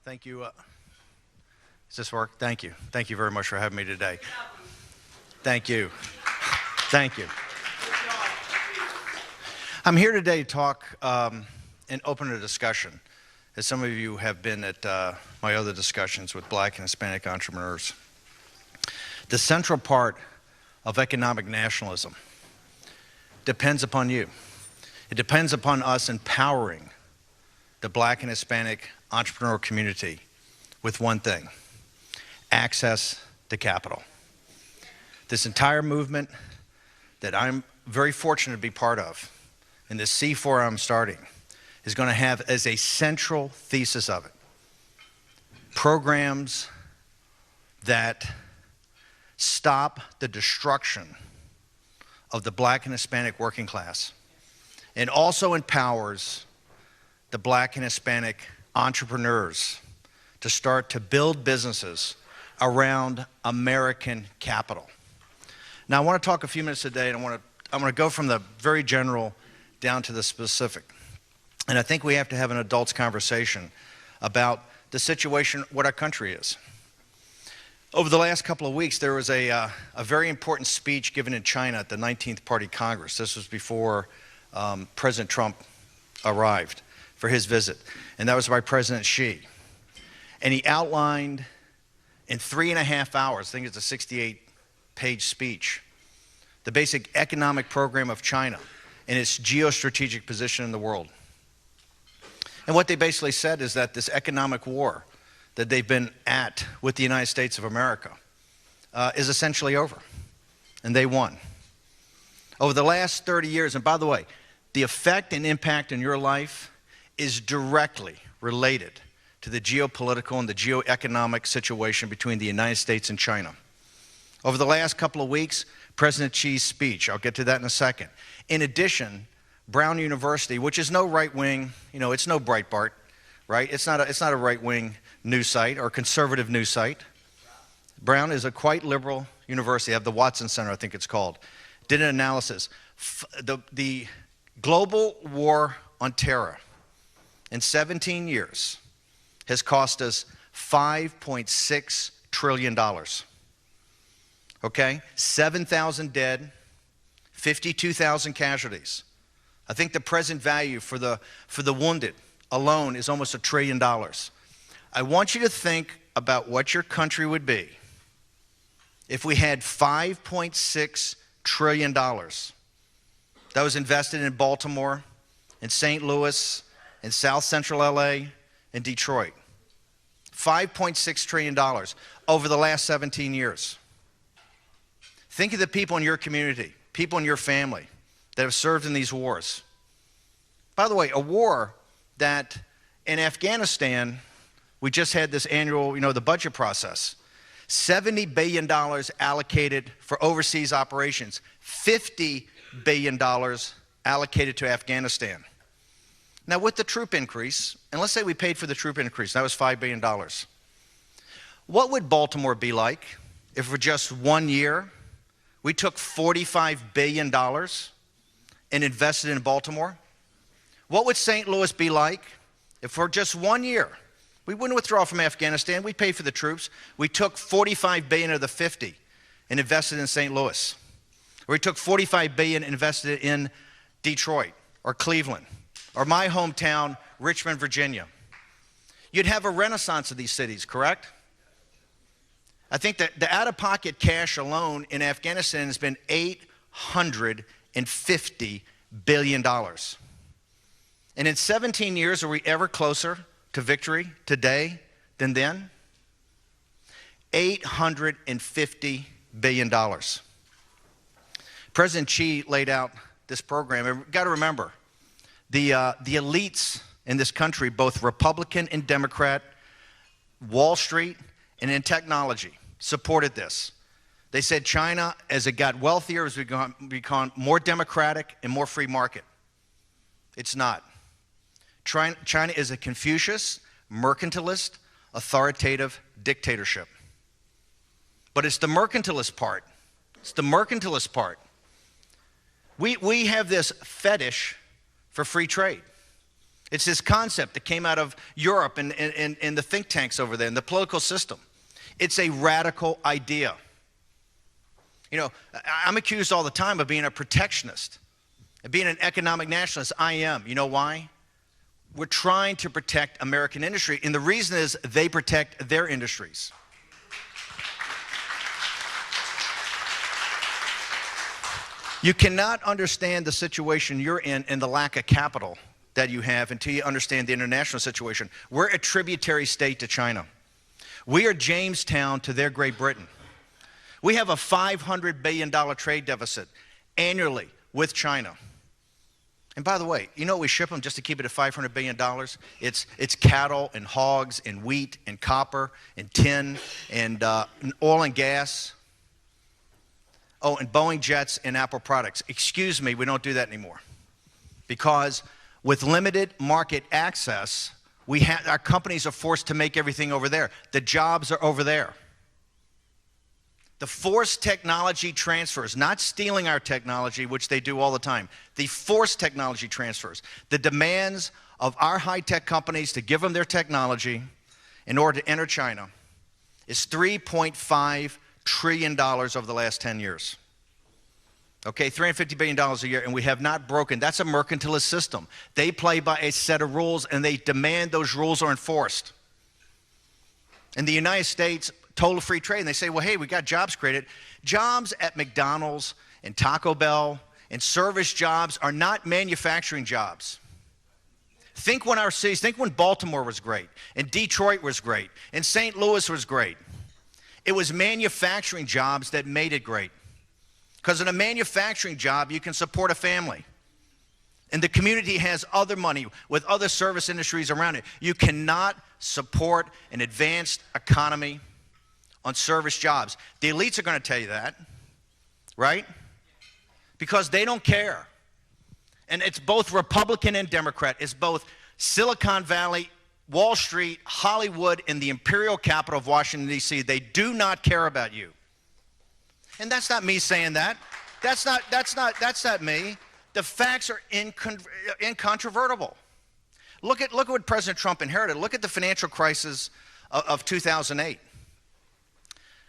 Thank you. Does this work? Thank you. Thank you very much for having me today. Thank you. Thank you. I'm here today to talk and open a discussion, as some of you have been at my other discussions with Black and Hispanic entrepreneurs. The central part of economic nationalism depends upon you. It depends upon us empowering the Black and Hispanic entrepreneurial community with one thing: access to capital. This entire movement that I'm very fortunate to be part of, and this C4 I'm starting, is going to have as a central thesis of it programs that stop the destruction of the Black and Hispanic working class, and also empowers the Black and Hispanic entrepreneurs to start to build businesses around American capital. Now, I want to talk a few minutes today, and I'm going to go from the very general down to the specific. And I think we have to have an adult's conversation about the situation, what our country is. Over the last couple of weeks, there was a very important speech given in China at the 19th Party Congress. This was before President Trump arrived for his visit, and that was by President Xi. And he outlined in 3.5 hours, I think it's a 68-page speech, the basic economic program of China and its geostrategic position in the world. And what they basically said is that this economic war that they've been at with the United States of America is essentially over, and they won. Over the last 30 years, and by the way, the effect and impact in your life is directly related to the geopolitical and the geoeconomic situation between the United States and China. Over the last couple of weeks, President Xi's speech, I'll get to that in a second. In addition, Brown University, which is no right-wing, it's no Breitbart, right? It's not a right-wing news site or conservative news site. Brown is a quite liberal university. They have the Watson Center, I think it's called. Did an analysis. The global war on terror in 17 years has cost us $5.6 trillion. Okay? 7,000 dead, 52,000 casualties. I think the present value for the wounded alone is almost $1 trillion. I want you to think about what your country would be if we had $5.6 trillion that was invested in Baltimore, in St. Louis, in South Central LA, in Detroit. $5.6 trillion over the last 17 years. Think of the people in your community, people in your family that have served in these wars. By the way, a war that in Afghanistan, we just had this annual, the budget process. $70 billion allocated for overseas operations, $50 billion allocated to Afghanistan. Now, with the troop increase, and let's say we paid for the troop increase, that was $5 billion. What would Baltimore be like if for just 1 year we took $45 billion and invested in Baltimore? What would St. Louis be like if for just 1 year, we wouldn't withdraw from Afghanistan, we paid for the troops, we took $45 billion of the 50 and invested in St. Louis? Or we took $45 billion and invested in Detroit or Cleveland or my hometown, Richmond, Virginia. You'd have a renaissance of these cities, correct? I think that the out-of-pocket cash alone in Afghanistan has been $850 billion. And in 17 years, are we ever closer to victory today than then? $850 billion. President Xi laid out this program. And we've got to remember, the elites in this country, both Republican and Democrat, Wall Street, and in technology, supported this. They said China, as it got wealthier, has become more democratic and more free market. It's not. China is a Confucius, mercantilist, authoritative dictatorship. But it's the mercantilist part. It's the mercantilist part. We have this fetish for free trade. It's this concept that came out of Europe and the think tanks over there and the political system. It's a radical idea. You know, I'm accused all the time of being a protectionist and being an economic nationalist. I am. You know why? We're trying to protect American industry, and the reason is they protect their industries. You cannot understand the situation you're in and the lack of capital that you have until you understand the international situation. We're a tributary state to China. We are Jamestown to their Great Britain. We have a $500 billion trade deficit annually with China. And by the way, you know what we ship them just to keep it at $500 billion? It's cattle and hogs and wheat and copper and tin and oil and gas. Oh, and Boeing jets and Apple products. Excuse me, we don't do that anymore. Because with limited market access, our companies are forced to make everything over there. The jobs are over there. The forced technology transfers, not stealing our technology, which they do all the time. The forced technology transfers, the demands of our high-tech companies to give them their technology in order to enter China is $3.5 trillion over the last 10 years. Okay, $350 billion a year, and we have not broken. That's a mercantilist system. They play by a set of rules, and they demand those rules are enforced. In the United States, total free trade, and they say, well, hey, we got jobs created. Jobs at McDonald's and Taco Bell and service jobs are not manufacturing jobs. Think when our cities, think when Baltimore was great, and Detroit was great, and St. Louis was great. It was manufacturing jobs that made it great. Because in a manufacturing job, you can support a family. And the community has other money with other service industries around it. You cannot support an advanced economy on service jobs. The elites are going to tell you that, right? Because they don't care. And it's both Republican and Democrat. It's both Silicon Valley, Wall Street, Hollywood, and the imperial capital of Washington, D.C. They do not care about you. And that's not me saying that. That's not me. The facts are incontrovertible. Look at what President Trump inherited. Look at the financial crisis of 2008.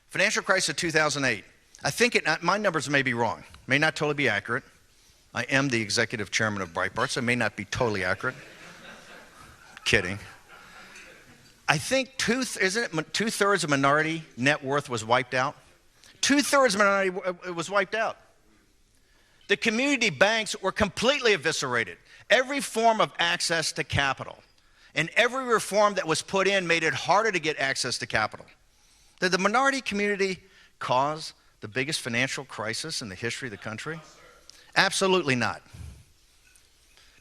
Financial crisis of 2008. I think my numbers may be wrong, may not totally be accurate. I am the executive chairman of Breitbart, so it may not be totally accurate. Kidding. I think two-thirds of minority net worth was wiped out. Two-thirds of minority was wiped out. The community banks were completely eviscerated. Every form of access to capital and every reform that was put in made it harder to get access to capital. Did the minority community cause the biggest financial crisis in the history of the country? Absolutely not.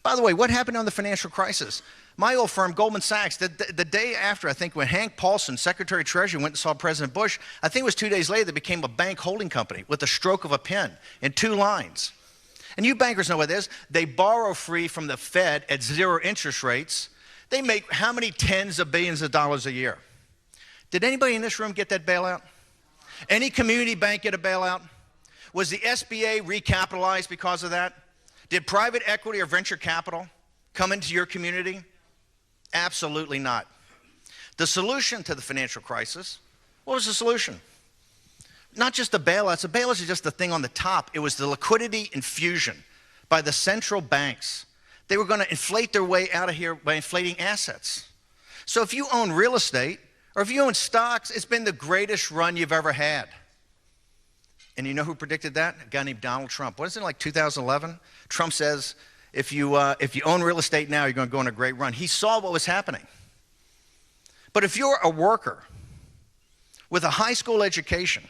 By the way, what happened on the financial crisis? My old firm, Goldman Sachs, the day after, I think, when Hank Paulson, Secretary of Treasury, went and saw President Bush, I think it was 2 days later, they became a bank holding company with a stroke of a pen in 2 lines. And you bankers know what it is. They borrow free from the Fed at 0 interest rates. They make how many tens of billions of dollars a year? Did anybody in this room get that bailout? Any community bank get a bailout? Was the SBA recapitalized because of that? Did private equity or venture capital come into your community? Absolutely not. The solution to the financial crisis, what was the solution? Not just the bailouts. The bailouts are just the thing on the top. It was the liquidity infusion by the central banks. They were going to inflate their way out of here by inflating assets. So if you own real estate or if you own stocks, it's been the greatest run you've ever had. And you know who predicted that? A guy named Donald Trump. What is it, like 2011? Trump says, if you own real estate now, you're going to go on a great run. He saw what was happening. But if you're a worker with a high school education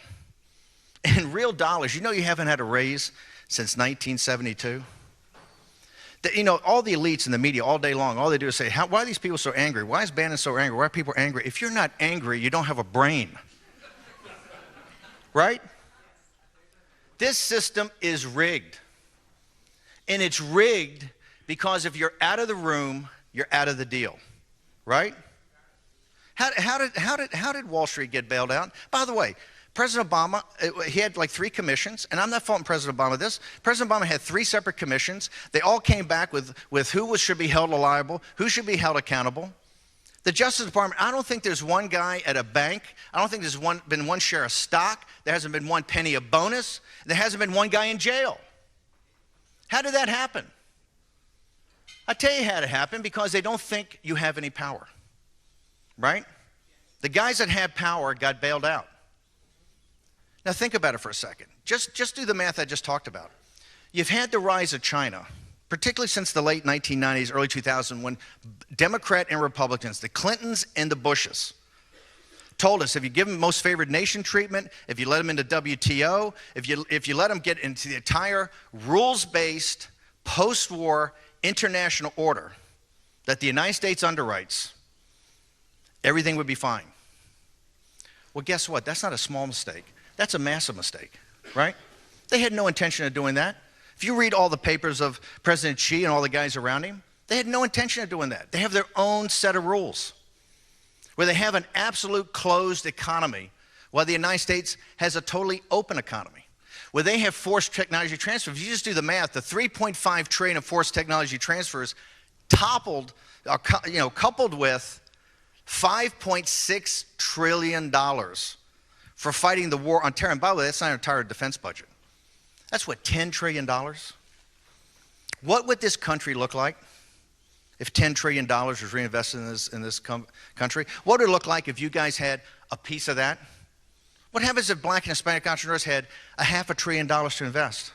and real dollars, you know you haven't had a raise since 1972? All the elites in the media all day long, all they do is say, why are these people so angry? Why is Bannon so angry? Why are people angry? If you're not angry, you don't have a brain. Right? This system is rigged. And it's rigged because if you're out of the room, you're out of the deal, right? How did Wall Street get bailed out? By the way, President Obama, he had like 3 commissions, and I'm not faulting President Obama this. President Obama had 3 separate commissions. They all came back with who should be held liable, who should be held accountable. The Justice Department, I don't think there's one guy at a bank. I don't think there's been one share of stock. There hasn't been one penny of bonus. There hasn't been one guy in jail. How did that happen? I tell you how it happened, because they don't think you have any power, right? The guys that had power got bailed out. Now think about it for a second. Just do the math I just talked about. You've had the rise of China, particularly since the late 1990s, early 2000s, when Democrat and Republicans, the Clintons and the Bushes, told us if you give them most favored nation treatment, if you let them into WTO, if you let them get into the entire rules-based post-war international order that the United States underwrites, everything would be fine. Well, guess what? That's not a small mistake. That's a massive mistake, right? They had no intention of doing that. If you read all the papers of President Xi and all the guys around him, they had no intention of doing that. They have their own set of rules where they have an absolute closed economy while the United States has a totally open economy, where they have forced technology transfer. If you just do the math, the $3.5 trillion of forced technology transfers coupled with $5.6 trillion for fighting the war on terror. And by the way, that's not an entire defense budget. That's what, $10 trillion? What would this country look like if $10 trillion was reinvested in this country? What would it look like if you guys had a piece of that? What happens if Black and Hispanic entrepreneurs had $500 billion to invest?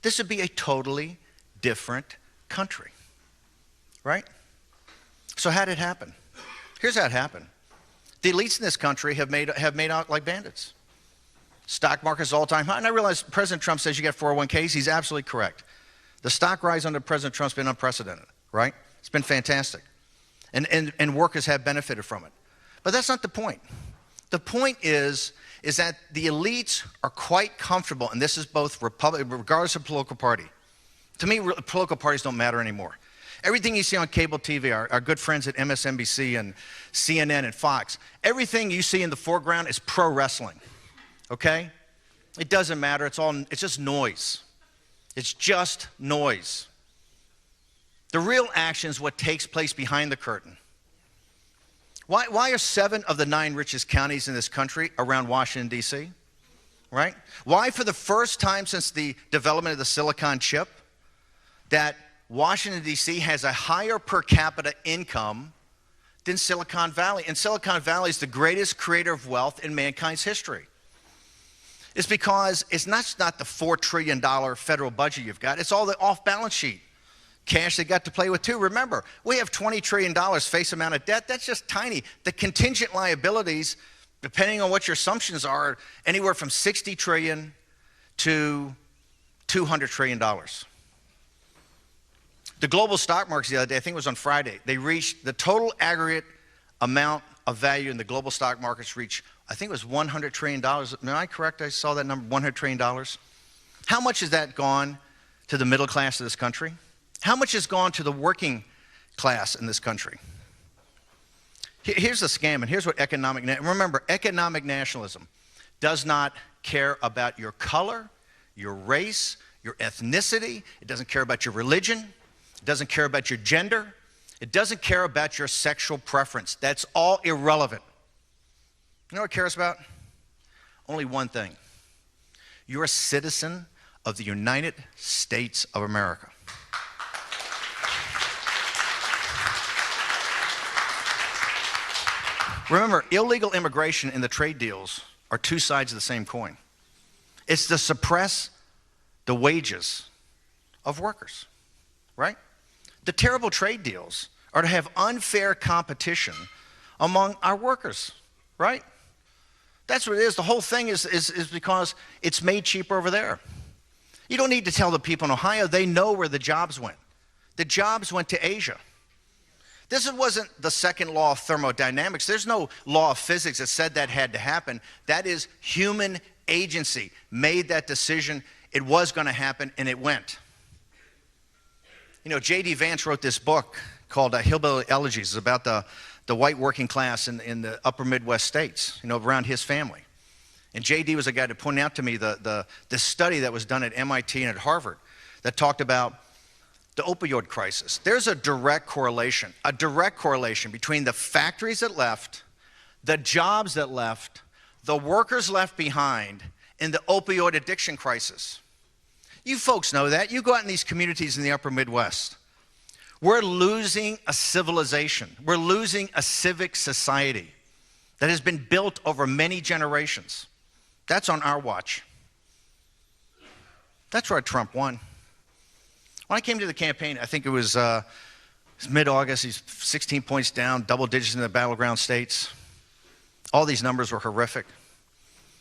This would be a totally different country, right? So how did it happen? Here's how it happened. The elites in this country have made out like bandits. Stock market's all-time high. And I realize President Trump says you get 401ks. He's absolutely correct. The stock rise under President Trump's been unprecedented, right? It's been fantastic. And workers have benefited from it. But that's not the point. The point is that the elites are quite comfortable, and this is both regardless of political party. To me, political parties don't matter anymore. Everything you see on cable TV, our good friends at MSNBC and CNN and Fox, everything you see in the foreground is pro wrestling, okay? It doesn't matter. It's just noise. It's just noise. The real action is what takes place behind the curtain. Why are 7 of the 9 richest counties in this country around Washington, D.C., right? Why, for the first time since the development of the silicon chip, that Washington, D.C. has a higher per capita income than Silicon Valley. And Silicon Valley is the greatest creator of wealth in mankind's history. It's because it's not the $4 trillion federal budget you've got. It's all the off-balance sheet cash they got to play with too. Remember, we have $20 trillion face amount of debt. That's just tiny. The contingent liabilities, depending on what your assumptions are anywhere from $60 trillion to $200 trillion. The global stock markets the other day, I think it was on Friday, they reached the total aggregate amount of value in the global stock markets reached, I think it was $100 trillion. Am I correct? I saw that number, $100 trillion. How much has that gone to the middle class of this country? How much has gone to the working class in this country? Here's the scam, and here's what remember, economic nationalism does not care about your color, your race, your ethnicity. It doesn't care about your religion. It doesn't care about your gender. It doesn't care about your sexual preference. That's all irrelevant. You know what it cares about? Only one thing. You're a citizen of the United States of America. Remember, illegal immigration and the trade deals are 2 sides of the same coin. It's to suppress the wages of workers, right? The terrible trade deals are to have unfair competition among our workers, right? That's what it is. The whole thing is because it's made cheaper over there. You don't need to tell the people in Ohio. They know where the jobs went. The jobs went to Asia. This wasn't the second law of thermodynamics. There's no law of physics that said that had to happen. That is human agency made that decision. It was going to happen, and it went. You know, J.D. Vance wrote this book called Hillbilly Elegies. It's about the white working class in the upper Midwest states, you know, around his family. And J.D. was a guy to point out to me the study that was done at MIT and at Harvard that talked about the opioid crisis. There's a direct correlation between the factories that left, the jobs that left, the workers left behind, and the opioid addiction crisis. You folks know that. You go out in these communities in the upper Midwest. We're losing a civilization. We're losing a civic society that has been built over many generations. That's on our watch. That's why Trump won. When I came to the campaign, I think it was mid-August, he's 16 points down, double digits in the battleground states. All these numbers were horrific.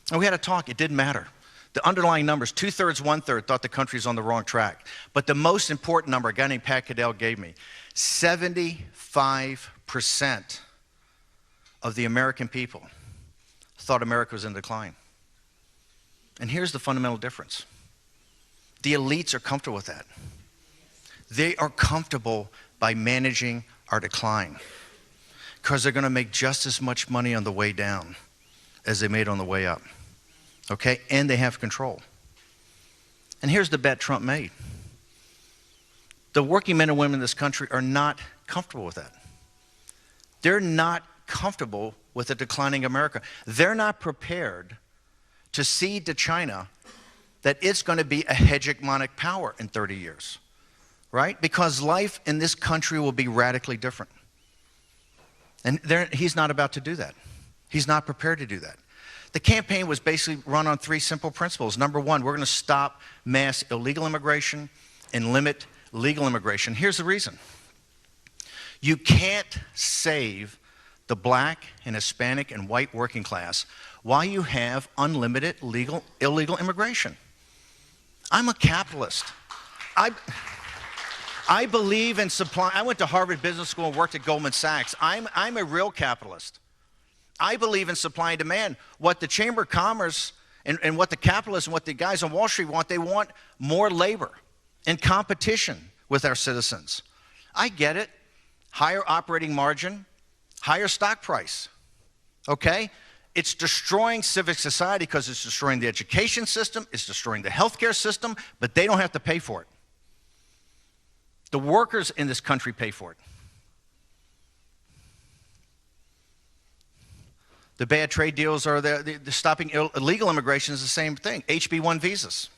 And we had a talk, it didn't matter. The underlying numbers, 2/3, 1/3, thought the country was on the wrong track. But the most important number, a guy named Pat Caddell gave me, 75% of the American people thought America was in decline. And here's the fundamental difference. The elites are comfortable with that. They are comfortable by managing our decline because they're going to make just as much money on the way down as they made on the way up. Okay? And they have control. And here's the bet Trump made. The working men and women in this country are not comfortable with that. They're not comfortable with a declining America. They're not prepared to cede to China that it's going to be a hegemonic power in 30 years. Right? Because life in this country will be radically different. And he's not about to do that. He's not prepared to do that. The campaign was basically run on 3 simple principles. Number 1, we're going to stop mass illegal immigration and limit legal immigration. Here's the reason. You can't save the black and Hispanic and white working class while you have unlimited illegal immigration. I'm a capitalist. I believe in supply. I went to Harvard Business School and worked at Goldman Sachs. I'm a real capitalist. I believe in supply and demand. What the Chamber of Commerce and what the capitalists and what the guys on Wall Street want, they want more labor and competition with our citizens. I get it. Higher operating margin, higher stock price. Okay? It's destroying civic society because it's destroying the education system, it's destroying the healthcare system, but they don't have to pay for it. The workers in this country pay for it. The bad trade deals are the stopping illegal immigration is the same thing. HB1 visas.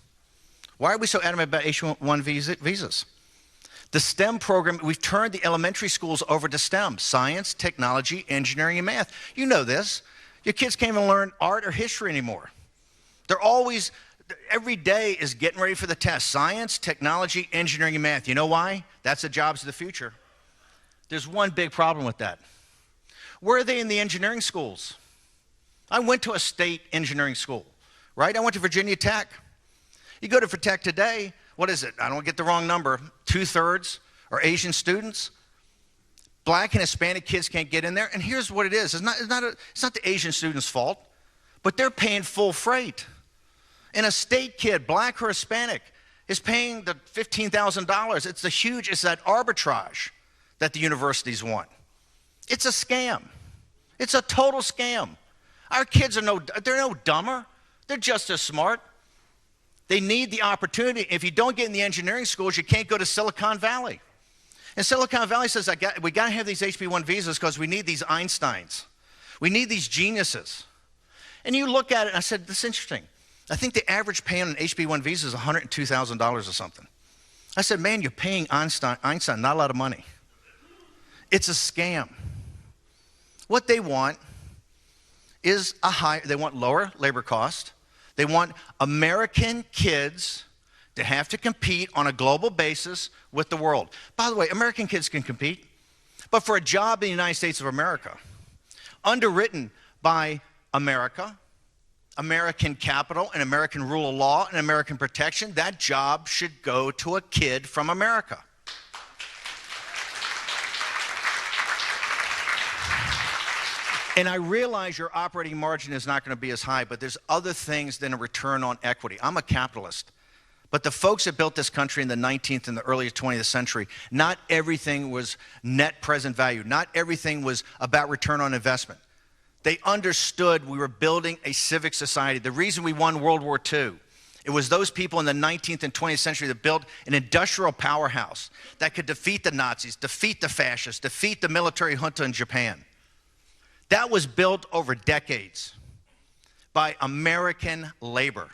Why are we so adamant about HB1 visas? The STEM program, we've turned the elementary schools over to STEM, science, technology, engineering, and math. You know this. Your kids can't even learn art or history anymore. They're always, every day is getting ready for the test. Science, technology, engineering, and math. You know why? That's the jobs of the future. There's one big problem with that. Where are they in the engineering schools? I went to a state engineering school, right? I went to Virginia Tech. You go to Tech today, what is it? I don't get the wrong number. 2/3 are Asian students. Black and Hispanic kids can't get in there. And here's what it is. It's not the Asian students' fault, but they're paying full freight. And a state kid, black or Hispanic, is paying the $15,000. It's that arbitrage that the universities want. It's a scam. It's a total scam. Our kids they're no dumber. They're just as smart. They need the opportunity. If you don't get in the engineering schools, you can't go to Silicon Valley. And Silicon Valley says, we got to have these HB1 visas because we need these Einsteins. We need these geniuses. And you look at it, and I said, this is interesting. I think the average pay on an HB1 visa is $102,000 or something. I said, man, you're paying Einstein not a lot of money. It's a scam. What they want is they want lower labor cost. They want American kids to have to compete on a global basis with the world. By the way, American kids can compete, but for a job in the United States of America, underwritten by America, American capital, and American rule of law, and American protection, that job should go to a kid from America. And I realize your operating margin is not going to be as high, but there's other things than a return on equity. I'm a capitalist. But the folks that built this country in the 19th and the early 20th century, not everything was net present value. Not everything was about return on investment. They understood we were building a civic society. The reason we won World War II, it was those people in the 19th and 20th century that built an industrial powerhouse that could defeat the Nazis, defeat the fascists, defeat the military junta in Japan. That was built over decades by American labor.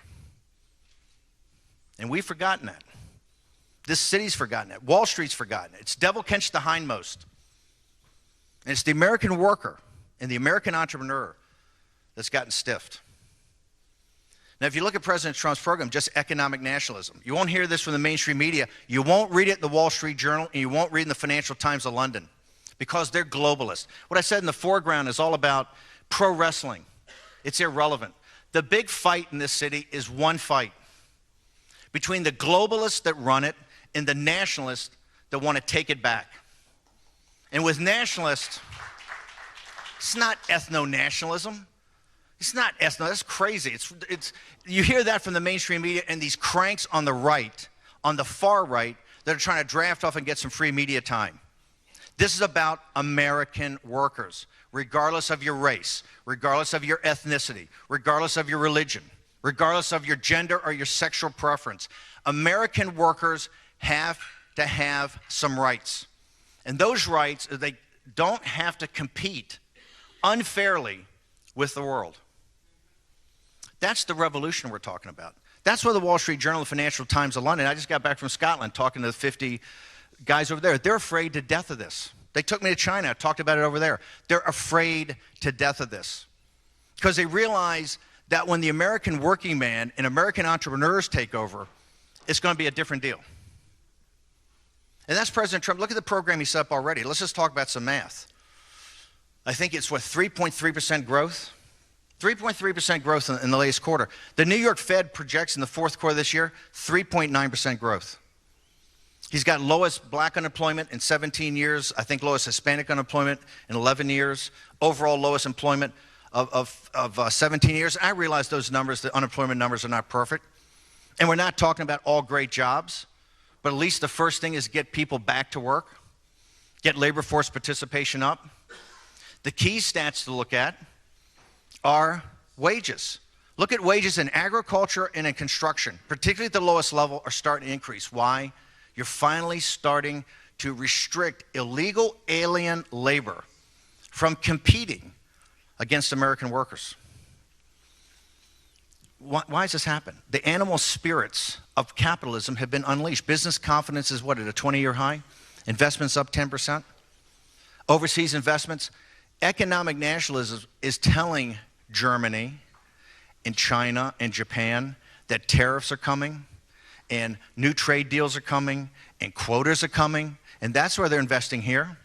And we've forgotten that. This city's forgotten it. Wall Street's forgotten it. It's devil catch the hindmost. And it's the American worker and the American entrepreneur that's gotten stiffed. Now, if you look at President Trump's program, just economic nationalism. You won't hear this from the mainstream media. You won't read it in the Wall Street Journal, and you won't read in the Financial Times of London because they're globalists. What I said in the foreground is all about pro wrestling. It's irrelevant. The big fight in this city is one fight between the globalists that run it and the nationalists that want to take it back. And with nationalists, it's not ethno-nationalism. It's not ethno, that's crazy. You hear that from the mainstream media and these cranks on the right, on the far right, that are trying to draft off and get some free media time. This is about American workers, regardless of your race, regardless of your ethnicity, regardless of your religion, regardless of your gender or your sexual preference. American workers have to have some rights. And those rights, they don't have to compete unfairly with the world. That's the revolution we're talking about. That's why the Wall Street Journal, the Financial Times of London, I just got back from Scotland talking to the 50 guys over there. They're afraid to death of this. They took me to China, I talked about it over there. They're afraid to death of this because they realize that when the American working man and American entrepreneurs take over, it's going to be a different deal. And that's President Trump. Look at the program he set up already. Let's just talk about some math. I think it's, 3.3% growth? 3.3% growth in the latest quarter. The New York Fed projects in the fourth quarter this year, 3.9% growth. He's got lowest black unemployment in 17 years. I think lowest Hispanic unemployment in 11 years. Overall lowest employment of 17 years. I realize those numbers, the unemployment numbers, are not perfect. And we're not talking about all great jobs. But at least the first thing is get people back to work. Get labor force participation up. The key stats to look at are wages. Look at wages in agriculture and in construction, particularly at the lowest level, are starting to increase. Why? You're finally starting to restrict illegal alien labor from competing against American workers. Why has this happened? The animal spirits of capitalism have been unleashed. Business confidence is what, at a 20-year high? Investments up 10%. Overseas investments. Economic nationalism is telling Germany and China and Japan that tariffs are coming and new trade deals are coming and quotas are coming, and that's why they're investing here.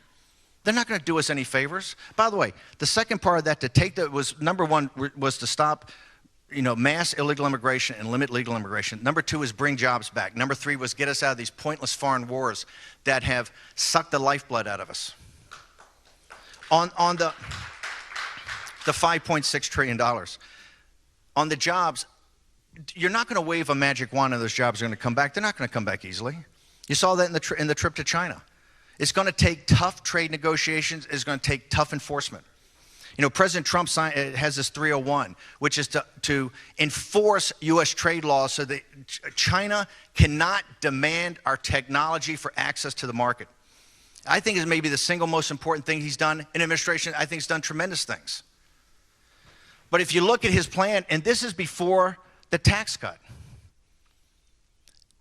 They're not going to do us any favors. By the way, the second part of that to take that was, number one, was to stop mass illegal immigration and limit legal immigration. Number two is bring jobs back. Number three was get us out of these pointless foreign wars that have sucked the lifeblood out of us. On the $5.6 trillion. On the jobs, you're not going to wave a magic wand and those jobs are going to come back. They're not going to come back easily. You saw that in the trip to China. It's going to take tough trade negotiations. It's going to take tough enforcement. President Trump has this 301, which is to enforce U.S. trade laws so that China cannot demand our technology for access to the market. I think is maybe the single most important thing he's done in administration. I think he's done tremendous things. But if you look at his plan, and this is before the tax cut,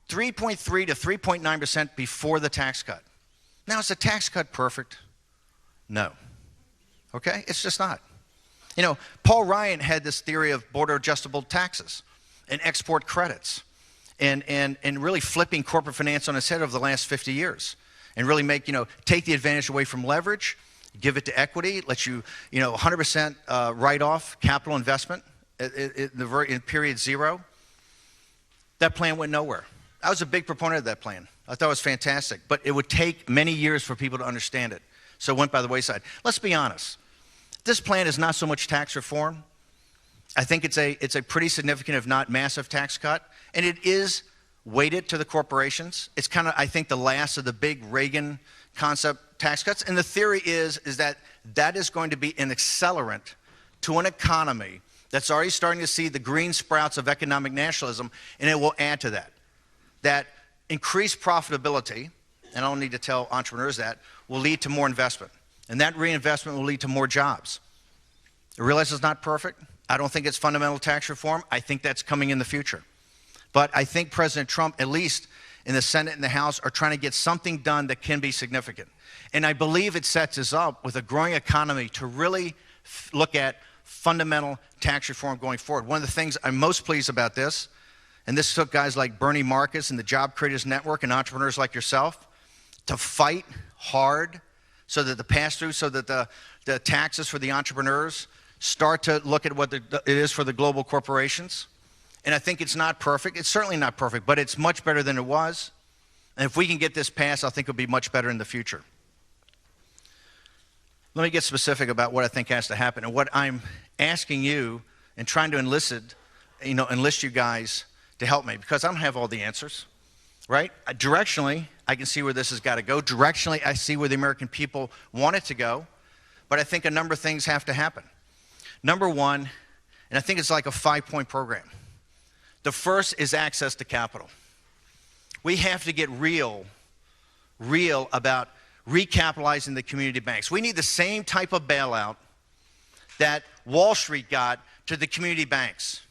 3.3 to 3.9% before the tax cut. Now, is the tax cut perfect? No. Okay? It's just not. Paul Ryan had this theory of border adjustable taxes and export credits and really flipping corporate finance on its head over the last 50 years and really take the advantage away from leverage, give it to equity, let you, 100% write off capital investment in period zero. That plan went nowhere. I was a big proponent of that plan. I thought it was fantastic, but it would take many years for people to understand it. So it went by the wayside. Let's be honest. This plan is not so much tax reform. I think it's a pretty significant, if not massive, tax cut, and it is weighted to the corporations. It's kind of, I think, the last of the big Reagan concept tax cuts, and the theory is that is going to be an accelerant to an economy that's already starting to see the green sprouts of economic nationalism, and it will add to that. That increased profitability, and I don't need to tell entrepreneurs that, will lead to more investment. And that reinvestment will lead to more jobs. I realize it's not perfect. I don't think it's fundamental tax reform. I think that's coming in the future. But I think President Trump, at least in the Senate and the House, are trying to get something done that can be significant. And I believe it sets us up with a growing economy to really look at fundamental tax reform going forward. One of the things I'm most pleased about this, and this took guys like Bernie Marcus and the Job Creators Network and entrepreneurs like yourself to fight hard so that the pass-through, so that the taxes for the entrepreneurs start to look at what it is for the global corporations. And I think it's not perfect. It's certainly not perfect, but it's much better than it was. And if we can get this passed, I think it'll be much better in the future. Let me get specific about what I think has to happen and what I'm asking you and trying to enlist you guys to help me, because I don't have all the answers, right? Directionally, I can see where this has got to go. Directionally, I see where the American people want it to go, but I think a number of things have to happen. Number one, and I think it's like a 5-point program. The first is access to capital. We have to get real about recapitalizing the community banks. We need the same type of bailout that Wall Street got to the community banks.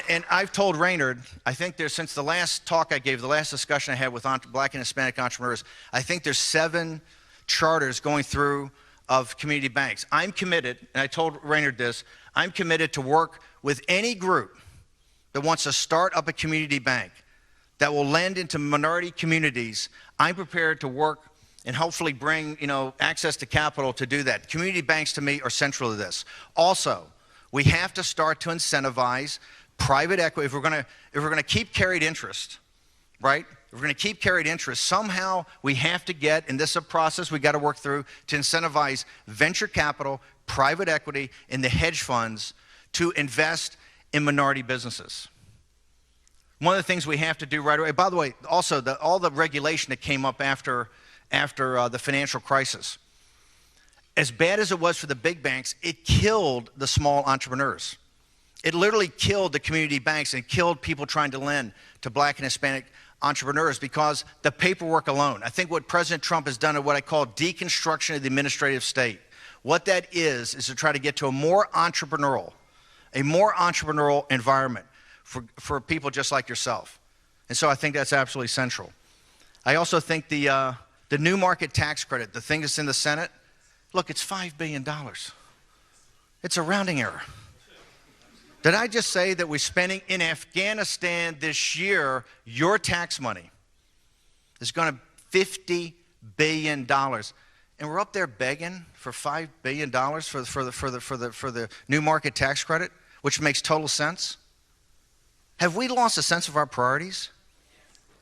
And I've told Raynard, I think there's, since the last talk I gave, the last discussion I had with Black and Hispanic entrepreneurs, I think there's 7 charters going through of community banks. I'm committed, and I told Raynard this, I'm committed to work with any group that wants to start up a community bank that will lend into minority communities. I'm prepared to work and hopefully bring, access to capital to do that. Community banks, to me, are central to this. Also, we have to start to incentivize private equity. If we're going to keep carried interest, right? If we're going to keep carried interest, somehow we have to get, and this is a process we got to work through, to incentivize venture capital, private equity, and the hedge funds to invest in minority businesses. One of the things we have to do right away, by the way, also all the regulation that came up after the financial crisis, as bad as it was for the big banks, it killed the small entrepreneurs. It literally killed the community banks and killed people trying to lend to Black and Hispanic entrepreneurs because the paperwork alone. I think what President Trump has done is what I call deconstruction of the administrative state. What that is to try to get to a more entrepreneurial environment for people just like yourself. And so I think that's absolutely central. I also think the new market tax credit, the thing that's in the Senate, look, it's $5 billion. It's a rounding error. Did I just say that we're spending in Afghanistan this year, your tax money is going to $50 billion. And we're up there begging for $5 billion for the new market tax credit, which makes total sense. Have we lost a sense of our priorities?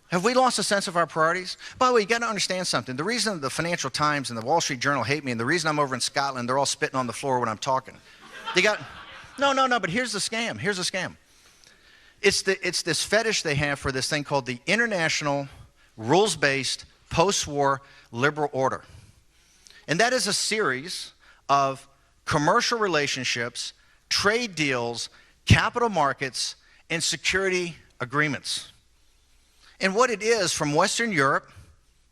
Have we lost a sense of our priorities? By the way, you got to understand something. The reason the Financial Times and the Wall Street Journal hate me, and the reason I'm over in Scotland, they're all spitting on the floor when I'm talking. No, but here's the scam. Here's the scam. It's this fetish they have for this thing called the International Rules-Based Post-War Liberal Order. And that is a series of commercial relationships, trade deals, capital markets, and security agreements. And what it is, from Western Europe,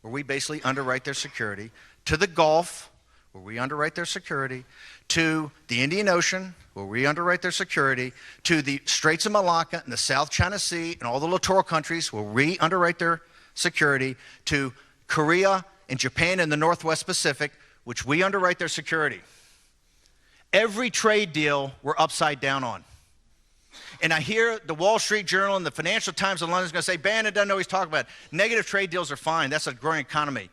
where we basically underwrite their security, to the Gulf, where we underwrite their security, to the Indian Ocean, where we underwrite their security, to the Straits of Malacca and the South China Sea and all the littoral countries where we underwrite their security, to Korea and Japan and the Northwest Pacific, which we underwrite their security. Every trade deal we're upside down on. And I hear the Wall Street Journal and the Financial Times in London is going to say, Bannon doesn't know what he's talking about. Negative trade deals are fine. That's a growing economy.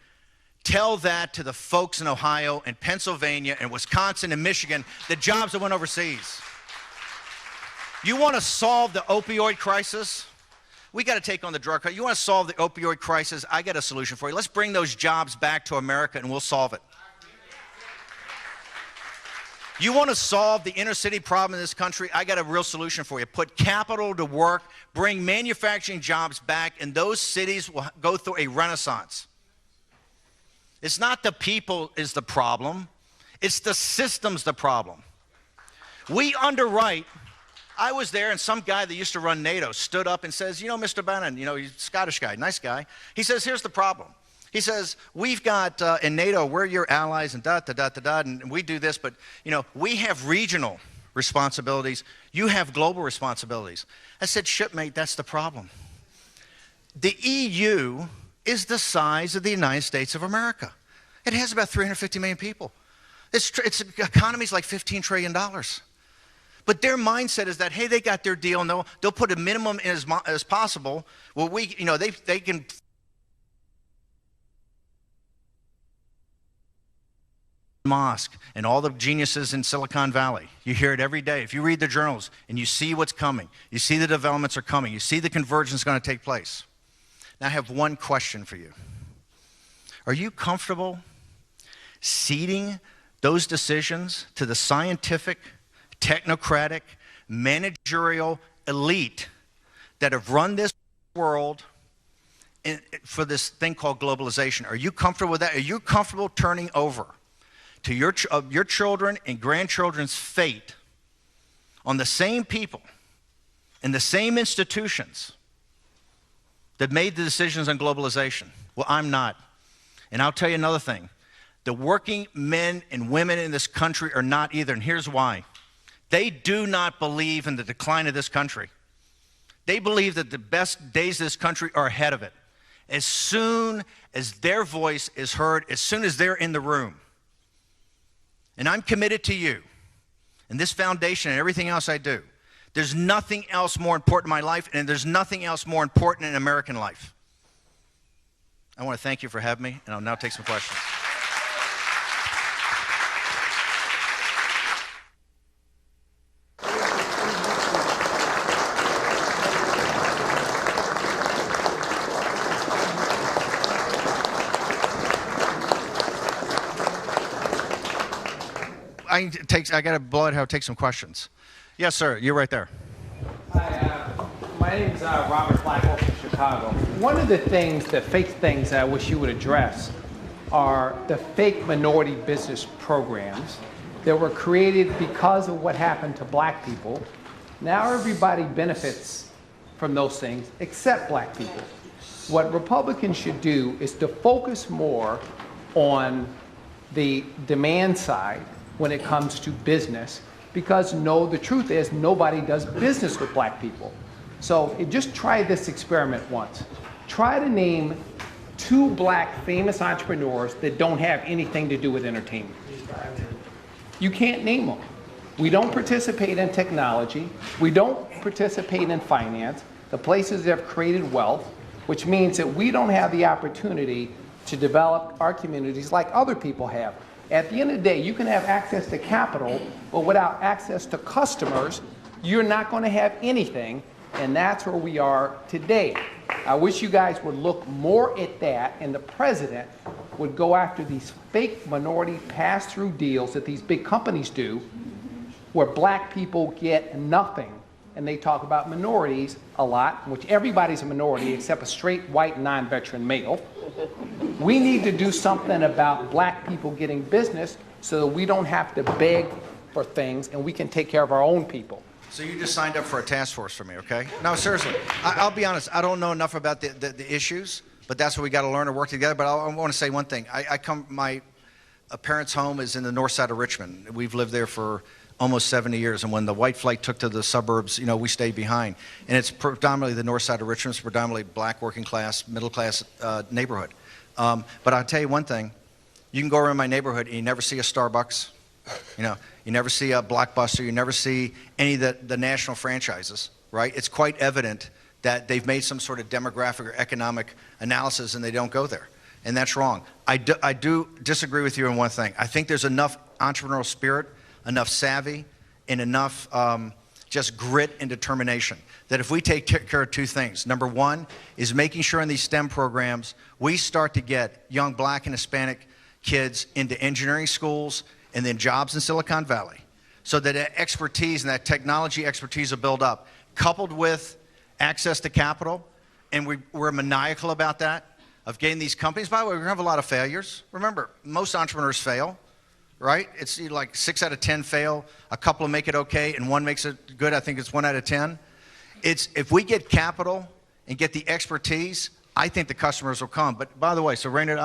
Tell that to the folks in Ohio and Pennsylvania and Wisconsin and Michigan, the jobs that went overseas. You want to solve the opioid crisis? We got to take on the drug crisis. You want to solve the opioid crisis? I got a solution for you. Let's bring those jobs back to America and we'll solve it. You want to solve the inner city problem in this country? I got a real solution for you. Put capital to work, bring manufacturing jobs back, and those cities will go through a renaissance. It's not the people is the problem. It's the system's the problem. We underwrite. I was there, and some guy that used to run NATO stood up and says, you know, Mr. Bannon, you know, he's a Scottish guy, nice guy. He says, here's the problem. He says, we've got, in NATO, we're your allies and and we do this, but, you know, we have regional responsibilities. You have global responsibilities. I said, shipmate, that's the problem. The EU is the size of the United States of America. It has about 350 million people. Its economy is like $15 trillion. But their mindset is that, hey, they got their deal, and they'll put a minimum in as possible. Well, they can mosque and all the geniuses in Silicon Valley. You hear it every day. If you read the journals and you see what's coming, you see the developments are coming, you see the convergence going to take place. Now, I have one question for you. Are you comfortable ceding those decisions to the scientific, technocratic, managerial elite that have run this world for this thing called globalization? Are you comfortable with that? Are you comfortable turning over to your children and grandchildren's fate on the same people and the same institutions that made the decisions on globalization? Well, I'm not. And I'll tell you another thing. The working men and women in this country are not either, and here's why. They do not believe in the decline of this country. They believe that the best days of this country are ahead of it. As soon as their voice is heard, as soon as they're in the room. And I'm committed to you and this foundation and everything else I do. There's nothing else more important in my life, and there's nothing else more important in American life. I want to thank you for having me, and I'll now take some questions. I got to blow it how to take some questions. Yes, sir. You're right there. Hi, my name is Robert Blackwell from Chicago. One of the fake things I wish you would address are the fake minority business programs that were created because of what happened to black people. Now everybody benefits from those things except black people. What Republicans should do is to focus more on the demand side when it comes to business, because the truth is nobody does business with black people. So just try this experiment once. Try to name 2 black famous entrepreneurs that don't have anything to do with entertainment. You can't name them. We don't participate in technology. We don't participate in finance, the places that have created wealth, which means that we don't have the opportunity to develop our communities like other people have. At the end of the day, you can have access to capital, but without access to customers, you're not going to have anything, and that's where we are today. I wish you guys would look more at that, and the president would go after these fake minority pass-through deals that these big companies do, where black people get nothing. And they talk about minorities a lot, which everybody's a minority except a straight white non-veteran male. We need to do something about black people getting business so that we don't have to beg for things and we can take care of our own people. So you just signed up for a task force for me, okay? No, seriously. I'll be honest. I don't know enough about the issues, but that's what we got to learn to work together. But I want to say one thing. My parents' home is in the north side of Richmond. We've lived there for almost 70 years, and when the white flight took to the suburbs, we stayed behind. And it's predominantly the north side of Richmond. It's predominantly black, working class, middle class neighborhood. But I'll tell you one thing. You can go around my neighborhood and you never see a Starbucks. You never see a Blockbuster. You never see any of the national franchises, right? It's quite evident that they've made some sort of demographic or economic analysis and they don't go there. And that's wrong. I do disagree with you on one thing. I think there's enough entrepreneurial spirit, enough savvy, and enough just grit and determination that if we take care of 2 things. Number 1 is making sure in these STEM programs we start to get young black and Hispanic kids into engineering schools and then jobs in Silicon Valley so that expertise and that technology expertise will build up, coupled with access to capital, and we're maniacal about that. of getting these companies. By the way, we're going to have a lot of failures. Remember, most entrepreneurs fail, right? It's like 6 out of 10 fail, a couple make it okay, and 1 makes it good. I think it's 1 out of 10. It's if we get capital and get the expertise, I think the customers will come. But by the way, so Rainer,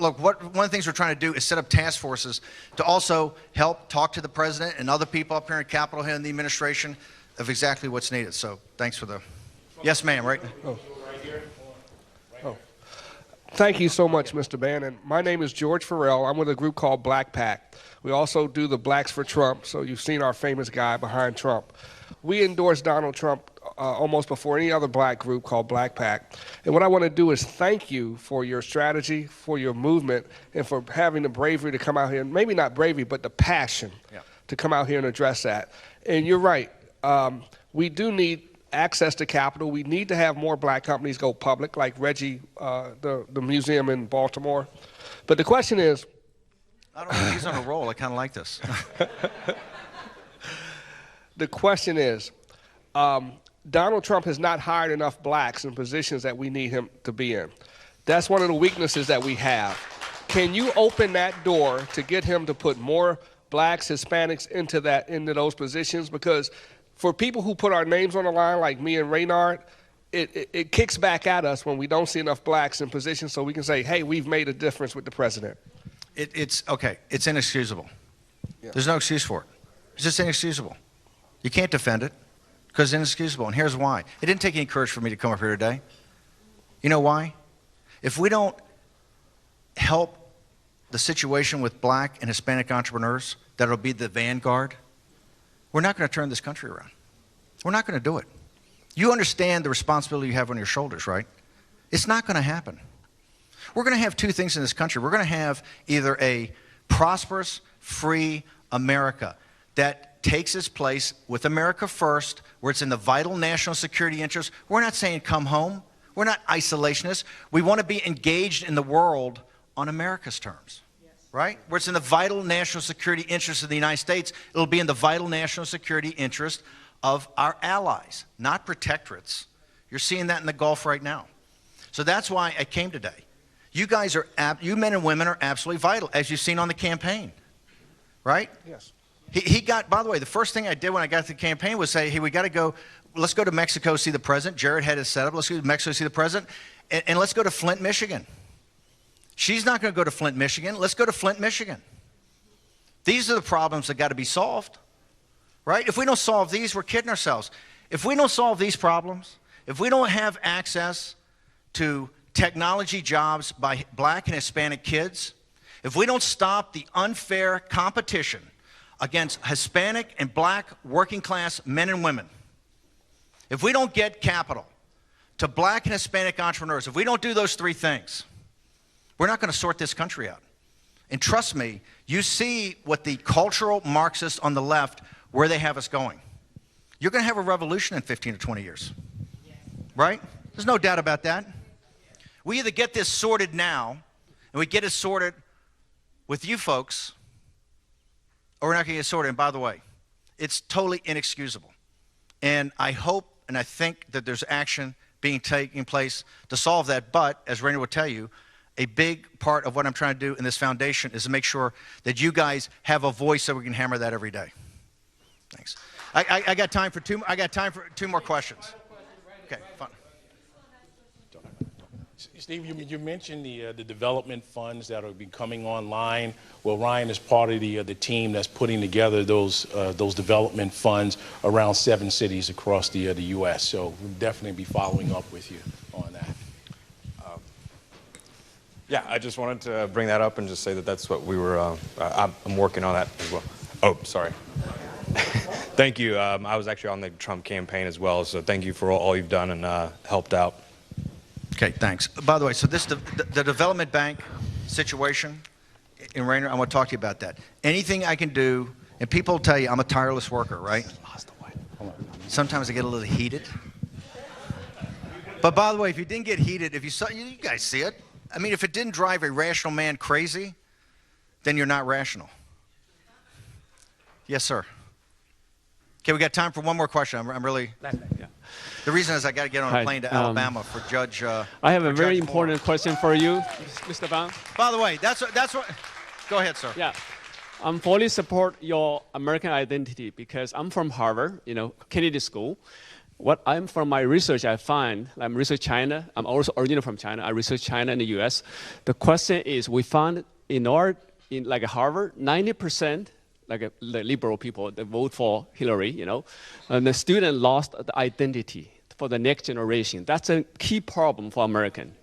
look, one of the things we're trying to do is set up task forces to also help talk to the president and other people up here in Capitol Hill and the administration of exactly what's needed. So thanks for the, yes ma'am, right? Oh. Thank you so much, Mr. Bannon. My name is George Farrell. I'm with a group called Black Pact. We also do the Blacks for Trump, so you've seen our famous guy behind Trump. We endorsed Donald Trump almost before any other black group called Black Pact. And what I want to do is thank you for your strategy, for your movement, and for having the bravery to come out here, and maybe not bravery, but the passion to come out here and address that. And you're right. We do need access to capital. We need to have more black companies go public, like Reggie, the museum in Baltimore. But the question is, I don't know, he's on a roll. I kind of like this. the question is, Donald Trump has not hired enough blacks in positions that we need him to be in. That's one of the weaknesses that we have. Can you open that door to get him to put more blacks, Hispanics into those positions? Because for people who put our names on the line, like me and Raynard, it kicks back at us when we don't see enough blacks in positions so we can say, hey, we've made a difference with the president. It's okay. It's inexcusable. Yeah. There's no excuse for it. It's just inexcusable. You can't defend it because it's inexcusable. And here's why. It didn't take any courage for me to come up here today. You know why? If we don't help the situation with black and Hispanic entrepreneurs that'll be the vanguard, we're not going to turn this country around. We're not going to do it. You understand the responsibility you have on your shoulders, right? It's not going to happen. We're going to have 2 things in this country. We're going to have either a prosperous, free America that takes its place with America first, where it's in the vital national security interest. We're not saying come home. We're not isolationists. We want to be engaged in the world on America's terms, right? Where it's in the vital national security interest of the United States, it'll be in the vital national security interest of our allies, not protectorates. You're seeing that in the Gulf right now. So that's why I came today. You guys are, you men and women are absolutely vital, as you've seen on the campaign, right? Yes. He got, by the way, the first thing I did when I got to the campaign was say, hey, we got to go, let's go to Mexico, see the president. Jared had it set up. Let's go to Mexico, see the president. And let's go to Flint, Michigan. She's not going to go to Flint, Michigan. Let's go to Flint, Michigan. These are the problems that got to be solved, right? If we don't solve these, we're kidding ourselves. If we don't solve these problems, if we don't have access to technology jobs by black and Hispanic kids, if we don't stop the unfair competition against Hispanic and black working class men and women, if we don't get capital to black and Hispanic entrepreneurs, if we don't do those 3 things, we're not going to sort this country out. And trust me, you see what the cultural Marxists on the left, where they have us going. You're going to have a revolution in 15 to 20 years, right? There's no doubt about that. We either get this sorted now, and we get it sorted with you folks, or we're not going to get it sorted. And by the way, it's totally inexcusable. And I hope and I think that there's action being taking place to solve that. But, as Rainer will tell you, a big part of what I'm trying to do in this foundation is to make sure that you guys have a voice so we can hammer that every day. Thanks. I got time for 2. I got time for 2 more questions. Okay, fine. Steve, you mentioned the development funds that are coming online. Well, Ryan is part of the team that's putting together those development funds around 7 cities across the U.S. So we'll definitely be following up with you on that. Yeah, I just wanted to bring that up and just say that that's what we were. I'm working on that as well. Oh, sorry. Thank you. I was actually on the Trump campaign as well, so thank you for all you've done and helped out. Okay, thanks. By the way, so this the development bank situation in Rainer, I want to talk to you about that. Anything I can do, and people tell you I'm a tireless worker, right? Sometimes I get a little heated. But by the way, if you didn't get heated, if you saw, you guys see it. I mean, if it didn't drive a rational man crazy, then you're not rational. Yes, sir. Okay, we got time for one more question. I'm really. Yeah. The reason is I got to get on a Hi, plane to Alabama for Judge. I have a for very Judge Moore. important question for you, Mr. Ban. By the way, that's what. Go ahead, sir. Yeah, I'm fully support your American identity because I'm from Harvard, Kennedy School. What I'm from my research, I find I'm research China. I'm also originally from China. I research China and the U.S. The question is, we found in like Harvard, 90%. The liberal people that vote for Hillary, and the student lost the identity for the next generation. That's a key problem for American.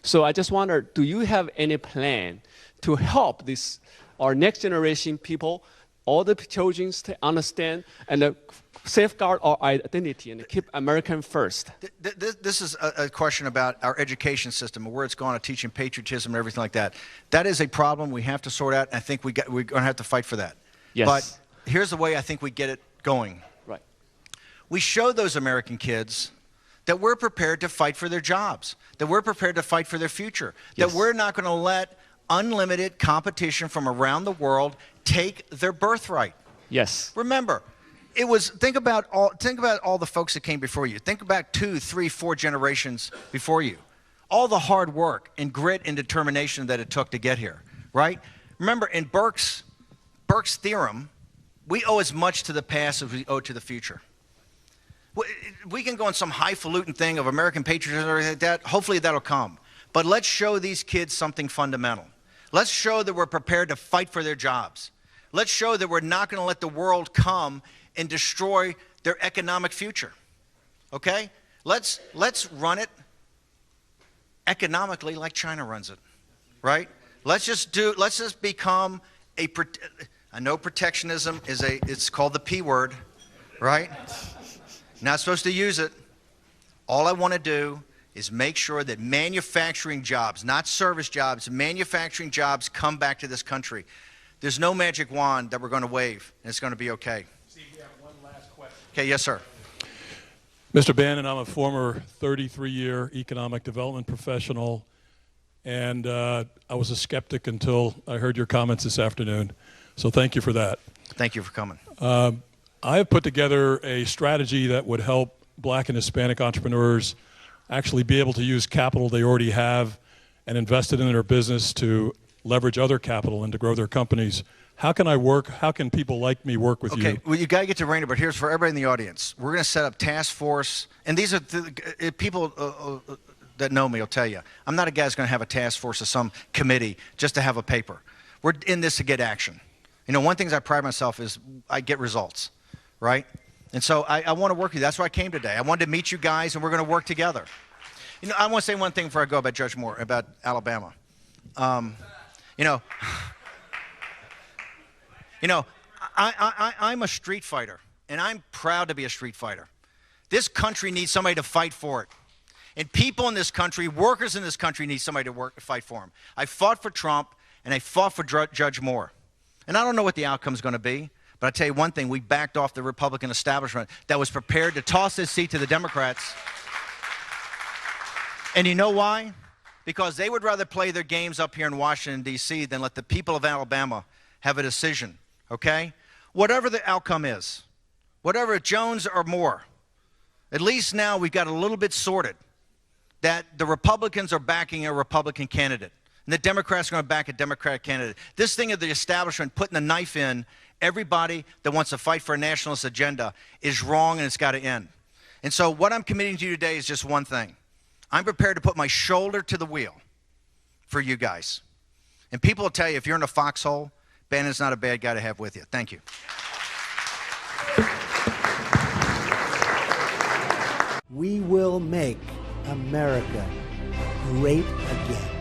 So I just wonder, do you have any plan to help our next generation people, all the children to understand and safeguard our identity and keep American first? This is a question about our education system and where it's gone to teaching patriotism and everything like that. That is a problem we have to sort out, and I think we're going to have to fight for that. Yes. But here's the way I think we get it going. Right. We show those American kids that we're prepared to fight for their jobs, that we're prepared to fight for their future, Yes. that we're not going to let unlimited competition from around the world take their birthright. Yes. Remember, think about all the folks that came before you. Think about 2, 3, 4 generations before you. All the hard work and grit and determination that it took to get here, right? Remember, in Burke's theorem, we owe as much to the past as we owe to the future. We can go on some highfalutin thing of American patriotism or anything like that. Hopefully that'll come. But let's show these kids something fundamental. Let's show that we're prepared to fight for their jobs. Let's show that we're not going to let the world come and destroy their economic future. Okay? Let's run it economically like China runs it. Right? Let's just become I know protectionism it's called the P word, right? Not supposed to use it. All I want to do is make sure that manufacturing jobs, not service jobs, manufacturing jobs come back to this country. There's no magic wand that we're going to wave, and it's going to be okay. Steve, we have one last question. Okay, yes, sir. Mr. Bannon, I'm a former 33-year economic development professional, and I was a skeptic until I heard your comments this afternoon. So thank you for that. Thank you for coming. I have put together a strategy that would help Black and Hispanic entrepreneurs actually be able to use capital they already have and invest it in their business to leverage other capital and to grow their companies. How can I work? How can people like me work with you? Okay, well, you got to get to Rainer, but here's for everybody in the audience. We're going to set up task force, and these are people that know me will tell you. I'm not a guy who's going to have a task force or some committee just to have a paper. We're in this to get action. One thing I pride myself is I get results, right? And so I want to work with you. That's why I came today. I wanted to meet you guys, and we're going to work together. I want to say one thing before I go about Judge Moore, about Alabama. I'm a street fighter, and I'm proud to be a street fighter. This country needs somebody to fight for it. And people in this country, workers in this country need somebody to fight for them. I fought for Trump, and I fought for Judge Moore. And I don't know what the outcome is going to be, but I'll tell you one thing, we backed off the Republican establishment that was prepared to toss this seat to the Democrats. And you know why? Because they would rather play their games up here in Washington, D.C. than let the people of Alabama have a decision, okay? Whatever the outcome is, whatever Jones or Moore, at least now we've got a little bit sorted that the Republicans are backing a Republican candidate. And the Democrats are going to back a Democratic candidate. This thing of the establishment putting the knife in everybody that wants to fight for a nationalist agenda is wrong, and it's got to end. And so what I'm committing to you today is just one thing. I'm prepared to put my shoulder to the wheel for you guys. And people will tell you, if you're in a foxhole, Bannon's not a bad guy to have with you. Thank you. We will make America great again.